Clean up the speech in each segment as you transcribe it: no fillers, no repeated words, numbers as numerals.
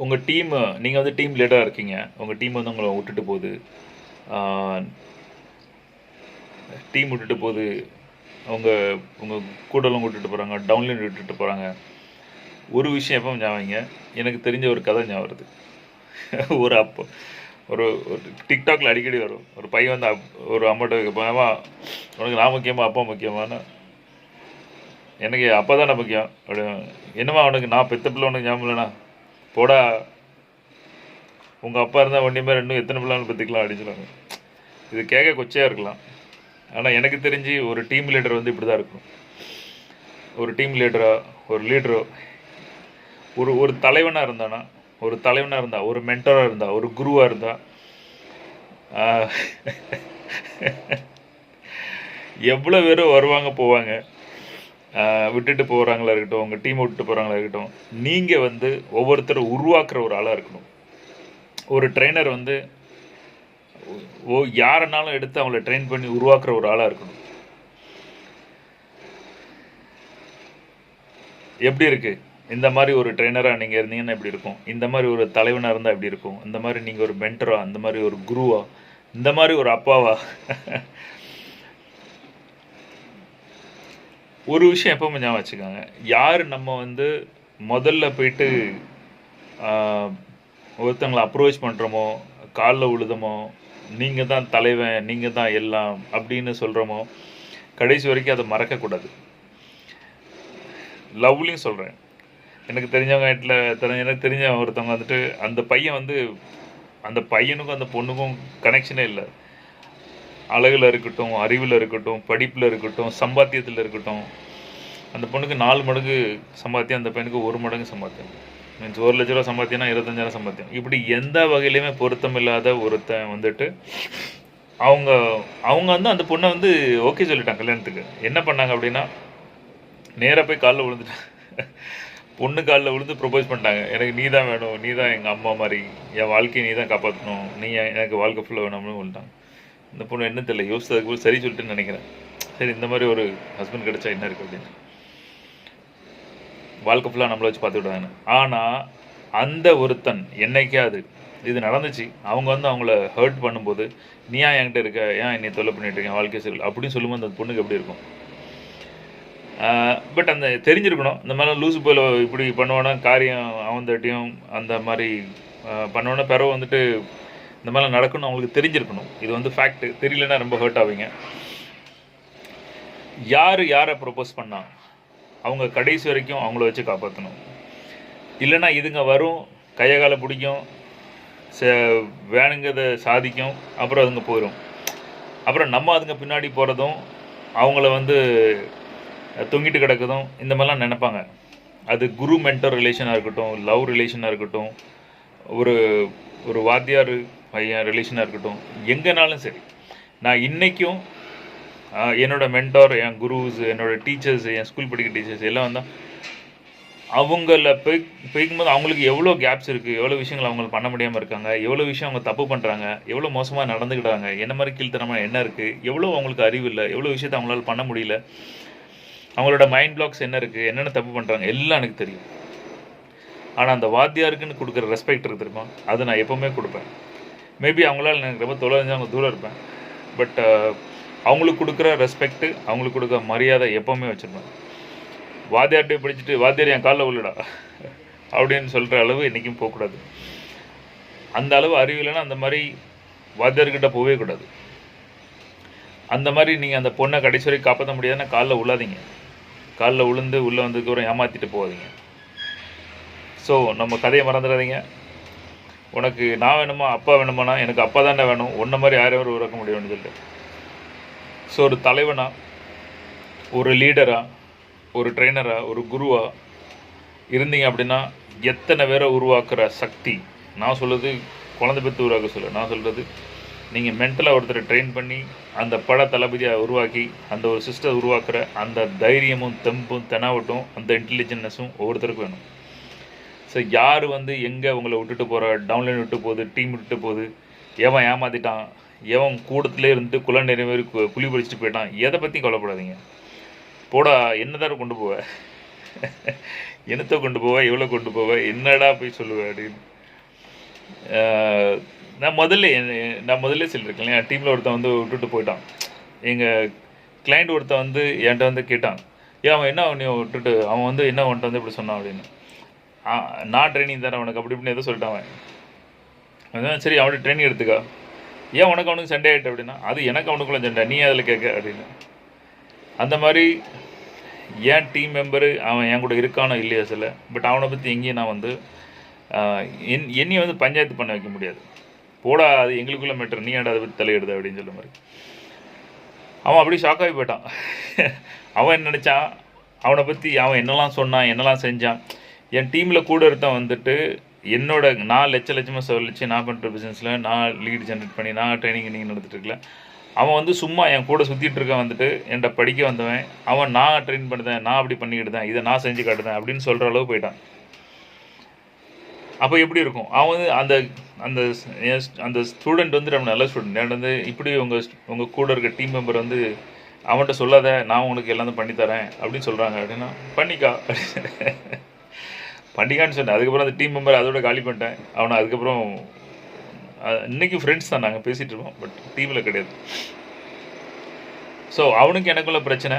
உங்கள் டீம், நீங்கள் வந்து டீம் லீடராக இருக்கீங்க, உங்கள் டீம் வந்து உங்களை விட்டுட்டு போகுது, டீம் விட்டுட்டு போகுது, உங்கள் கூடலாம் விட்டுட்டு போகிறாங்க, டவுன்லைன் விட்டுட்டு போகிறாங்க. ஒரு விஷயம் எப்போ ஞாபகங்க, எனக்கு தெரிஞ்ச ஒரு கதை ஞாபகம் வருது. ஒரு அப்போ ஒரு டிக்டாக்ல அடிக்கடி வரும். ஒரு பையன் வந்து ஒரு அம்மாட்ட கேட்பான், உனக்கு நான் முக்கியமா அப்பா முக்கியமானு. எனக்கு அப்பா தானே முக்கியம். அப்படி என்னம்மா உனக்கு நான் பெத்த பிள்ளை உனக்கு ஞாபகம் இல்லைண்ணா, போடா உங்கள் அப்பா இருந்தால் ஒன்றையுமே ரெண்டும் எத்தனை பிள்ளைன்னு பற்றிக்கலாம் அடிச்சுடுவாங்க. இது கேட்க கொச்சையாக இருக்கலாம், ஆனால் எனக்கு தெரிஞ்சு ஒரு டீம் லீடர் வந்து இப்படி தான் இருக்கும். ஒரு டீம் லீடரோ ஒரு லீடரோ ஒரு தலைவனாக இருந்தானா, ஒரு தலைவனாக இருந்தா, ஒரு மென்டராக இருந்தா, ஒரு குருவாக இருந்தா, எவ்வளோ பேரும் வருவாங்க போவாங்க, விட்டுட்டு போகிறாங்களா இருக்கட்டும், உங்கள் டீமை விட்டுட்டு போகிறாங்களா இருக்கட்டும், நீங்கள் வந்து ஒவ்வொருத்தரும் உருவாக்குற ஒரு ஆளாக இருக்கணும். ஒரு ட்ரெயினர் வந்து யாருனாலும் எடுத்து அவங்கள ட்ரெயின் பண்ணி உருவாக்குற ஒரு ஆளாக இருக்கணும். எப்படி இருக்குது இந்த மாதிரி ஒரு ட்ரெயினராக நீங்கள் இருந்தீங்கன்னா எப்படி இருக்கும், இந்த மாதிரி ஒரு தலைவனாக இருந்தால் எப்படி இருக்கும், இந்த மாதிரி நீங்கள் ஒரு மென்டரா, இந்த மாதிரி ஒரு குருவா, இந்த மாதிரி ஒரு அப்பாவா. ஒரு விஷயம் எப்பவுமே ஞாபகம் வச்சுக்கோங்க, யார் நம்ம வந்து முதல்ல போயிட்டு ஒருத்தங்களை அப்ரோச் பண்ணுறோமோ, காலில் விழுதமோ, நீங்கள் தான் தலைவன், நீங்கள் தான் எல்லாம் அப்படின்னு சொல்கிறோமோ, கடைசி வரைக்கும் அதை மறக்கக்கூடாது. லவ்லையும் சொல்கிறேன், எனக்கு தெரிஞ்சவங்க வீட்டில் எனக்கு தெரிஞ்ச ஒருத்தவங்க வந்துட்டு, அந்த பையன் வந்து அந்த பையனுக்கும் அந்த பொண்ணுக்கும் கனெக்ஷனே இல்லை. அழகில் இருக்கட்டும், அறிவில் இருக்கட்டும், படிப்பில் இருக்கட்டும், சம்பாத்தியத்தில் இருக்கட்டும், அந்த பொண்ணுக்கு 4 மடங்கு சம்பாத்தியம், அந்த பையனுக்கு 1 மடங்கு சம்பாத்தியம். மீன்ஸ் 1 லட்ச ரூபா சம்பாத்தியம்னா 25,000 சம்பாத்தியம். இப்படி எந்த வகையிலையுமே பொருத்தம் இல்லாத ஒருத்தன் வந்துட்டு அவங்க வந்து அந்த பொண்ணை வந்து ஓகே சொல்லிட்டாங்க கல்யாணத்துக்கு. என்ன பண்ணாங்க அப்படின்னா, நேராக போய் காலில் விழுந்துட்டாங்க. பொண்ணு காலில் விழுந்து ப்ரொபோஸ் பண்ணிட்டாங்க, எனக்கு நீ தான் வேணும், நீ தான் எங்கள் அம்மா மாதிரி, என் வாழ்க்கையை நீ தான் காப்பாற்றணும், நீ எனக்கு வாழ்க்கை ஃபுல்லாக வேணும்னு சொல்லிட்டாங்க. இந்த பொண்ணு என்ன தெரியல, யோசித்ததுக்கு போய் சரி சொல்லிட்டுன்னு நினைக்கிறேன். சரி, இந்த மாதிரி ஒரு ஹஸ்பண்ட் கிடைச்சா என்ன இருக்குது அப்படின்னு, வாழ்க்கை ஃபுல்லாக நம்மளை வச்சு பார்த்து விடாங்க. ஆனால் அந்த ஒருத்தன் என்னைக்காவது இது நடந்துச்சு, அவங்க வந்து அவங்கள ஹர்ட் பண்ணும்போது, நீ ஏன் என்கிட்ட இருக்க, ஏன் என்னை தொல்லை பண்ணிட்டு இருக்கேன், வாழ்க்கை சரி அப்படின்னு சொல்லும்போது அந்த பொண்ணுக்கு எப்படி இருக்கும். பட் அந்த தெரிஞ்சிருக்கணும், இந்த மாதிரி லூசு போல இப்படி பண்ணுவோன்னா காரியம் அவன்தட்டியும் அந்த மாதிரி பண்ணுவோன்னா பிறகு வந்துட்டு இந்த மாதிரிலாம் நடக்கணும்னு அவங்களுக்கு தெரிஞ்சிருக்கணும். இது வந்து ஃபேக்ட்டு. தெரியலன்னா ரொம்ப ஹர்ட் ஆவீங்க. யாரை ப்ரொப்போஸ் பண்ணா அவங்க கடைசி வரைக்கும் அவங்கள வச்சு காப்பாற்றணும். இல்லைன்னா இதுங்க வரும், கையை காலை பிடிக்கும், வேணுங்கிறத சாதிக்கும், அப்புறம் அதுங்க போயிடும். அப்புறம் நம்ம அதுங்க பின்னாடி போகிறதும், அவங்கள வந்து தொங்கிட்டு கிடக்குதும், இந்த மாதிரிலாம் நினைப்பாங்க. அது குரு மென்டர் ரிலேஷனாக இருக்கட்டும், லவ் ரிலேஷனாக இருக்கட்டும், ஒரு வாத்தியார் பையன் ரிலேஷனாக இருக்கட்டும், எங்கேனாலும் சரி. நான் இன்றைக்கும் என்னோடய மென்டார், என் குருஸ், என்னோடய டீச்சர்ஸ், என் ஸ்கூல் படிக்கிற டீச்சர்ஸ் எல்லாம் வந்தால் அவங்கள போய்க்கும்போது அவங்களுக்கு எவ்வளோ கேப்ஸ் இருக்குது, எவ்வளோ விஷயங்கள் அவங்க பண்ண முடியாமல் இருக்காங்க, எவ்வளோ விஷயம் அவங்க தப்பு பண்ணுறாங்க, எவ்வளோ மோசமாக நடந்துக்கிட்டாங்க, என்ன மாதிரி கீழ்த்தனமாக என்ன இருக்குது, எவ்வளோ அவங்களுக்கு அறிவு இல்லை, எவ்வளோ விஷயத்தை அவங்களால பண்ண முடியல, அவங்களோட மைண்ட் பிளாக்ஸ் என்ன இருக்குது, என்னென்ன தப்பு பண்ணுறாங்க எல்லாம் எனக்கு தெரியும். ஆனால் அந்த வாத்தியாருக்குன்னு கொடுக்குற ரெஸ்பெக்ட் இருக்குது தெரியுமா, அது நான் எப்போவுமே கொடுப்பேன். மேபி அவங்களால எனக்கு ரொம்ப தொலைஞ்சு அவங்க தூரம் இருப்பேன், பட் அவங்களுக்கு கொடுக்குற ரெஸ்பெக்ட்டு, அவங்களுக்கு கொடுக்குற மரியாதை எப்போவுமே வச்சுருப்பேன். வாத்தியார்கிட்டே பிடிச்சிட்டு வாத்தியார் என் காலில் உள்ளடா அப்படின்னு சொல்கிற அளவு என்றைக்கும் போகக்கூடாது. அந்த அளவு அறிவு இல்லைன்னா அந்த மாதிரி வாத்தியார்கிட்ட போகவே கூடாது. அந்த மாதிரி நீங்கள் அந்த பொண்ணை கடைசி வரைக்கும் காப்பாற்ற முடியாதுன்னா காலில் உள்ளாதீங்க. காலில் உளுந்து உள்ளே வந்ததுக்கப்புறம் ஏமாற்றிட்டு போகாதீங்க. ஸோ நம்ம கதையை மறந்துடாதீங்க. உனக்கு நான் வேணுமா, அப்பா வேணுமானா, எனக்கு அப்பா தானே வேணும், ஒன்றை மாதிரி யாரையும் உருவாக்க முடியும்னு சொல்லிட்டு. ஸோ ஒரு தலைவனாக, ஒரு லீடராக, ஒரு ட்ரெயினராக, ஒரு குருவாக இருந்தீங்க அப்படின்னா எத்தனை பேரை உருவாக்குற சக்தி. நான் சொல்கிறது குழந்தை பெற்று உருவாக்க சொல்ல, நான் சொல்கிறது நீங்கள் மென்டலாக ஒருத்தரை ட்ரெயின் பண்ணி அந்த பட தளபதியாக உருவாக்கி அந்த ஒரு சிஸ்டர் உருவாக்குற அந்த தைரியமும் தெம்பும் தெனாவட்டும் அந்த இன்டெலிஜென்ட்னஸும் ஒவ்வொருத்தருக்கும் வேணும். ஸோ யார் வந்து எங்கே உங்களை விட்டுட்டு போகிற, டவுன்லைன் விட்டு போகுது, டீம் விட்டு போகுது, எவன் ஏமாற்றிட்டான், எவன் கூடத்துலேயே இருந்துட்டு குழந்தை மாதிரி குழி பறிச்சுட்டு போயிட்டான், எதை பற்றியும் கவலைப்படாதீங்க. போடா என்னதான் கொண்டு போவ, என்னத்தை கொண்டு போவேன், எவ்வளோ கொண்டு போவேன், என்னடா போய் சொல்லுவேன் அப்படின்னு. நான் முதல்ல சொல்லியிருக்கேன், என் டீமில் ஒருத்தன் வந்து விட்டுட்டு போயிட்டான். எங்கள் கிளைண்ட் ஒருத்தன் வந்து என்கிட்ட வந்து கேட்டான், ஏன் அவன் என்ன நீ விட்டுட்டு அவன் வந்து என்ன உன்ட்ட வந்து இப்படி சொன்னான் அப்படின்னு. நான் ட்ரைனிங் தரேன் அவனுக்கு அப்படி இப்படின்னு எதோ சொல்லிட்டான் அவன். அதுதான் சரி அவனுக்கு ட்ரைனிங் எடுத்துக்கா, ஏன் உனக்கு அவனுக்கு சண்டே ஆகிட்டு அப்படின்னா, அது எனக்கு அவனுக்குள்ள சண்டை, நீ அதில் கேட்க அப்படின்னு. அந்த மாதிரி என் டீம் மெம்பரு அவன் என் கூட இருக்கானோ இல்லையா சில, பட் அவனை பற்றி எங்கேயும் நான் வந்து என்னையும் வந்து பஞ்சாயத்து பண்ண வைக்க முடியாது. போடா அது எங்களுக்குள்ள மேட்டர், நீ ஏன்டா அதை பற்றி தலையிடுது அப்படின்னு சொல்ல மாதிரி. அவன் அப்படி ஷாக்காகி போயிட்டான். அவன் என்ன நினச்சான், அவனை பற்றி அவன் என்னெல்லாம் சொன்னான், என்னெல்லாம் செஞ்சான். என் டீமில் கூட இருந்தவன் வந்துட்டு என்னோட நான் லட்சமாக சொல்லிச்சு, நான் பண்ணுற பிஸ்னஸில் நான் லீட் ஜென்ரேட் பண்ணி நான் ட்ரைனிங் நீங்கள் நடத்திட்டு இருக்கல. அவன் வந்து சும்மா என் கூட சுற்றிட்டு இருக்கான் வந்துட்டு என்கிட்ட படிக்க வந்தவன். அவன் நான் ட்ரெயின் பண்ணுறேன், நான் அப்படி பண்ணிக்கிட்டுதேன், இதை நான் செஞ்சு காட்டுதேன் அப்படின்னு சொல்கிற அளவு போயிட்டான். அப்போ எப்படி இருக்கும், அவன் வந்து அந்த அந்த அந்த ஸ்டூடெண்ட் வந்து நம்ம நல்ல ஸ்டூடெண்ட். என்கிட்ட வந்து இப்படி உங்கள் கூட இருக்க டீம் மெம்பர் வந்து அவன்கிட்ட சொல்லாத, நான் உனக்கு எல்லாம் பண்ணித்தரேன் அப்படின்னு சொல்கிறாங்க அப்படின்னா, பண்ணிக்கா பண்ணிக்கான்னு சொன்னேன். அதுக்கப்புறம் அந்த டீம் மெம்பர் அதோட காலி பண்ணிட்டேன் அவனை. அதுக்கப்புறம் இன்றைக்கி ஃப்ரெண்ட்ஸ் தான், நாங்கள் பேசிகிட்டு இருக்கோம், பட் டீமில் கிடையாது. ஸோ அவனுக்கு எனக்குள்ள பிரச்சனை.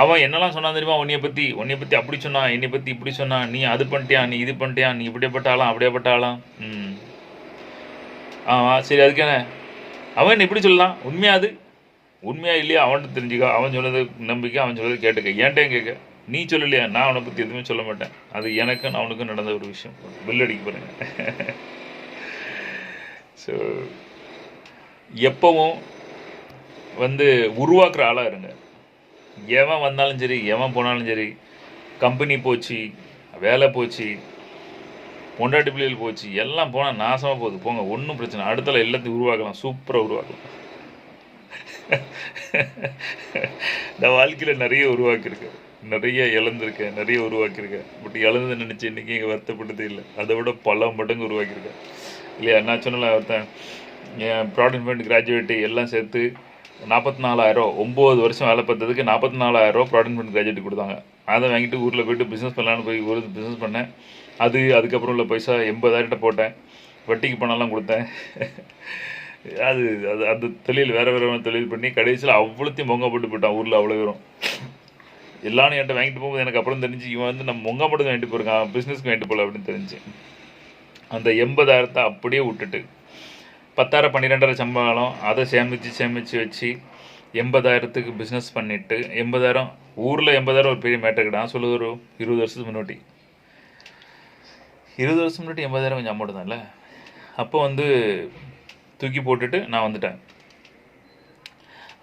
அவன் என்னெல்லாம் சொன்னான் தெரியுமா, உன்னைய பற்றி அப்படி சொன்னான், என்னை பற்றி இப்படி சொன்னான், நீ அது பண்ணிட்டியா, நீ இது பண்ணிட்டியா, நீ இப்படியேப்பட்டாலாம் அப்படியேப்பட்டாலாம். சரி அதுக்கு என்ன, அவன் என்ன இப்படி சொல்லலாம், உண்மையா இல்லையா அவன்கிட்ட தெரிஞ்சுக்கா, அவன் சொன்னது நம்பிக்கை, அவன் சொன்னது கேட்டுக்க, ஏன்ட்டையும் கேட்க. நீ சொல்லலையா, நான் அவனை பற்றி எதுவுமே சொல்ல மாட்டேன். அது எனக்கும் அவனுக்கும் நடந்த ஒரு விஷயம். பில் அடிக்க பாருங்க. ஸோ எப்பவும் வந்து உருவாக்குற ஆளாக இருங்க. எவன் வந்தாலும் சரி, எவன் போனாலும் சரி, கம்பெனி போச்சு, வேலை போச்சு, பொண்டாட்டி பிள்ளைகள் போச்சு, எல்லாம் போனால் நாசமாக போகுது, போங்க, ஒன்றும் பிரச்சனை. அடுத்தல எல்லாத்தையும் உருவாக்கலாம், சூப்பராக உருவாக்கலாம். நான் வாழ்க்கையில் நிறைய உருவாக்கியிருக்கேன், நிறைய இழந்திருக்கேன், நிறைய உருவாக்கியிருக்கேன். பட் இழந்து நினச்சி இன்றைக்கி இங்கே வருத்தப்பட்டதே இல்லை. அதை விட பல மடங்கு உருவாக்கியிருக்கேன் இல்லையா. நான் சொன்னல ஒருத்தன் என் ப்ராடக்ட் பண்ணி கிராஜுவேட்டு எல்லாம் சேர்த்து 44,000, 9 வருஷம் வேலை பார்த்ததுக்கு 44,000 ப்ராடக்ட் பண்ணி கிராஜுவேட் கொடுத்தாங்க. அதை வாங்கிட்டு ஊரில் போய்ட்டு பிஸ்னஸ் பண்ணலான்னு போய் ஒரு பிஸ்னஸ் பண்ணேன். அதுக்கப்புறம் உள்ள பைசா 80,000 போட்டேன், வட்டிக்கு பணம்லாம் கொடுத்தேன். அது அது அந்த தொழில் வேறு தொழில் பண்ணி கடைசியில் அவ்வளோத்தையும் மொங்கப்பட்டு போயிட்டான். ஊரில் அவ்வளோ வரும் எல்லாரும் என்கிட்ட வாங்கிட்டு போகும்போது எனக்கு அப்புறம் தெரிஞ்சு இவன் வந்து நம்ம மொங்கப்பட்டு வாங்கிட்டு போயிருக்கான், பிஸ்னஸ்க்கு வாங்கிட்டு போகல அப்படின்னு தெரிஞ்சு. அந்த 80,000 அப்படியே விட்டுட்டு 10,000 12,000 சம்பளம் அதை சேமித்து வச்சு 80,000க்கு பிஸ்னஸ் பண்ணிவிட்டு 80,000 ஊரில் 80,000 ஒரு பெரிய மேட்டருக்கு. நான் சொல்லுவது ஒரு 20 வருஷத்துக்கு முன்னாடி 80,000 கொஞ்சம் அமௌண்ட் தான் இல்லை. அப்போ வந்து தூக்கி போட்டுட்டு நான் வந்துட்டேன்.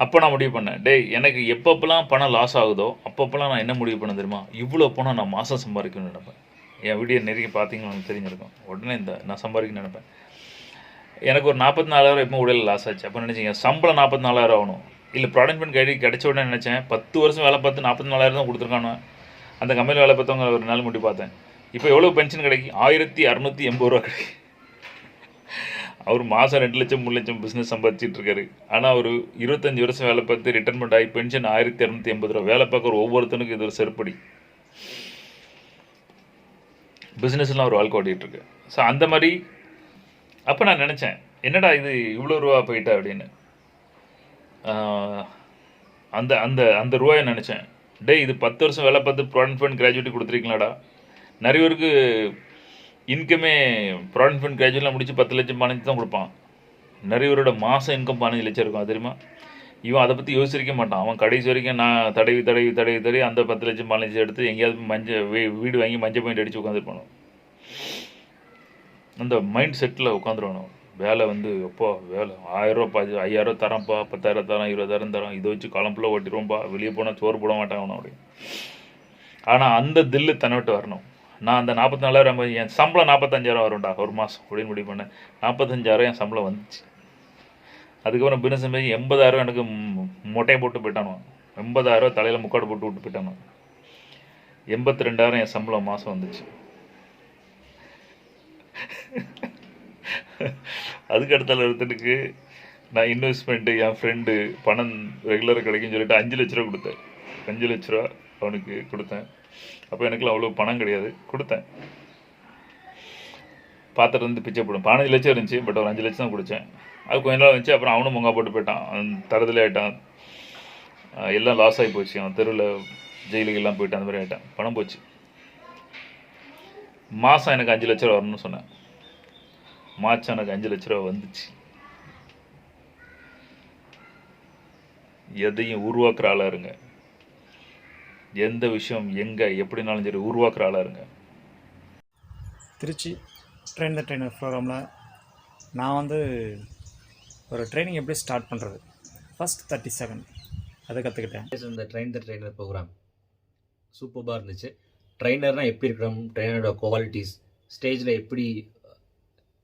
அப்போ நான் முடிவு பண்ணேன், எனக்கு எப்பப்பெல்லாம் பணம் லாஸ் ஆகுதோ அப்பப்பெல்லாம் நான் என்ன முடிவு பண்ண தெரியுமா, இவ்வளோ பணம் நான் மாதம் சம்பாதிக்கணும்னு நினைப்பேன். என் வீடியோ நிறைய பார்த்தீங்கன்னா எனக்கு தெரிஞ்சிருக்கும். உடனே நான் சம்பாதிக்கணும்னு நினைப்பேன். எனக்கு ஒரு 44,000 எப்போ உடல் லாஸ் ஆச்சு. அப்போ நினச்சிங்க சம்பளம் 44,000 ஆகணும். இல்லை ப்ராடக்ட் பண்ணி கைடி கிடச்ச உடனே நினச்சேன் 10 வருஷம் வேலை பார்த்து 44,000 தான் கொடுத்துருக்கானு. அந்த கம்பெனியில் வேலை பார்த்தவங்க ஒரு நாள் முடி பார்த்தேன். இப்போ எவ்வளோ பென்ஷன் கிடைக்கும், 1,680 ரூபா கிடைக்கும். அவர் மாதம் 2 லட்சம் 3 லட்சம் பிஸ்னஸ் சம்பாதிச்சிட்டு இருக்காரு. ஆனால் ஒரு 25 வருஷம் வேலை பார்த்து ரிட்டர்மெண்ட் ஆகி பென்ஷன் 1,280 ரூபா. வேலை பார்க்குற ஒவ்வொருத்தனுக்கும் இது ஒரு செருப்படி. பிஸ்னஸ்லாம் ஒரு வாழ்க்கை ஓட்டிகிட்ருக்கு. ஸோ அந்த மாதிரி அப்போ நான் நினச்சேன், என்னடா இது இவ்வளோ ரூபா போயிட்டா அப்படின்னு. அந்த அந்த அந்த ரூபாயை நினச்சேன், இது 10 வருஷம் வேலை பார்த்து ப்ராடக்ட் ஃபண்ட் கிராஜுவேட் கொடுத்துருக்கீங்களாடா. நிறைய பேருக்கு இன்கமே ப்ராடக்ட் ஃபண்ட் கிராஜுவேட்லாம் முடிச்சு 10 லட்சம் 15 தான் கொடுப்பான். நிறைய பேரோட மாதம் இன்கம் 15 லட்சம் இருக்கும். அது தெரியுமா? இவன் அதை பற்றி யோசிக்க மாட்டான். அவன் கடைசி வரைக்கும் நான் தடவி அந்த 10 லட்சம் 15 லட்சம் எடுத்து எங்கேயாவது வீடு வாங்கி மஞ்சள் பெயிண்ட் அடித்து உட்காந்துருப்பானோ. அந்த மைண்ட் செட்டில் உட்காந்துருவானோ. வேலை வந்து எப்போ வேலை 1000 ரூபா 5,000 தரேன்ப்பா, 10,000 தரேன், 20,000 தரேன், இதை வச்சு காலம் ஃபுல்லாக ஓட்டிடுவோம்ப்பா, வெளியே போனால் சோறு போட மாட்டான் அவனை அப்படி. ஆனால் அந்த தில்லு தன்னை விட்டு வரணும். நான் அந்த 44,000 என் சம்பளம் 45,000 வரும்டா ஒரு மாதம் அப்படின்னு முடிவு பண்ணேன். 45,000 என் சம்பளம் வந்துச்சு. அதுக்கப்புறம் பிஸ்னஸ் பேசி 80,000 எனக்கு மொட்டையை போட்டு போயிட்டானோ. 80,000 தலையில் முக்காடு போட்டு விட்டு போயிட்டானோ. 82,000 என் சம்பளம் மாதம் வந்துச்சு. அதுக்கு அடுத்தால ஒருத்தனுக்கு நான் இன்வெஸ்ட்மெண்ட்டு என் ஃப்ரெண்டு பணம் ரெகுலராக கிடைக்குன்னு சொல்லிட்டு 5 லட்ச ரூபா கொடுத்தேன். 5 லட்ச ரூபா அவனுக்கு கொடுத்தேன். அப்போ எனக்குலாம் அவ்வளோ பணம் கிடையாது, கொடுத்தேன். பார்த்துட்டு வந்து பிச்சை போடும். 15 லட்சம் இருந்துச்சு, பட் ஒரு 5 லட்சம் தான் குடித்தேன். அது கொஞ்ச நாள் இருந்துச்சு. அப்புறம் அவனும் மொங்கா போட்டு போயிட்டான், அவன் தரதிலே ஆகிட்டான். எல்லாம் லாஸ் ஆகி போச்சு. அவன் தெருவில் ஜெயிலுக்கு எல்லாம் போயிட்டு அந்த மாதிரி ஆகிட்டான். பணம் போச்சு. மாதம் எனக்கு 5 லட்ச ரூபா வரணும்னு சொன்னேன். மாதம் எனக்கு 5 லட்ச ரூபா வந்துச்சு. எதையும் உருவாக்குற ஆளாக இருங்க. எந்த விஷயம் எங்கே எப்படினாலும் சரி உருவாக்குற ஆளாக இருங்க. திருச்சி ட்ரெயின் த ட்ரெயினர் ப்ரோக்ராமில் நான் வந்து ஒரு ட்ரைனிங் எப்படி ஸ்டார்ட் பண்ணுறது ஃபஸ்ட் 30 செகண்ட் அதை கற்றுக்கிட்டேன். இந்த ட்ரெயின் த ட்ரெயினர் ப்ரோக்ராம் சூப்பராக இருந்துச்சு. ட்ரெயினர்னால் எப்படி இருக்கணும், ட்ரெயினரோட குவாலிட்டிஸ், ஸ்டேஜில் எப்படி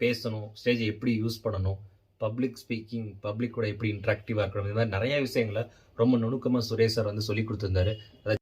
பேசணும், ஸ்டேஜை எப்படி யூஸ் பண்ணணும், பப்ளிக் ஸ்பீக்கிங், பப்ளிக் கூட எப்படி இன்ட்ராக்டிவாக இருக்கணும், இந்த மாதிரி நிறைய விஷயங்களை ரொம்ப நுணுக்கமாக சுரேஷ் சார் வந்து சொல்லி கொடுத்துருந்தாரு. அதை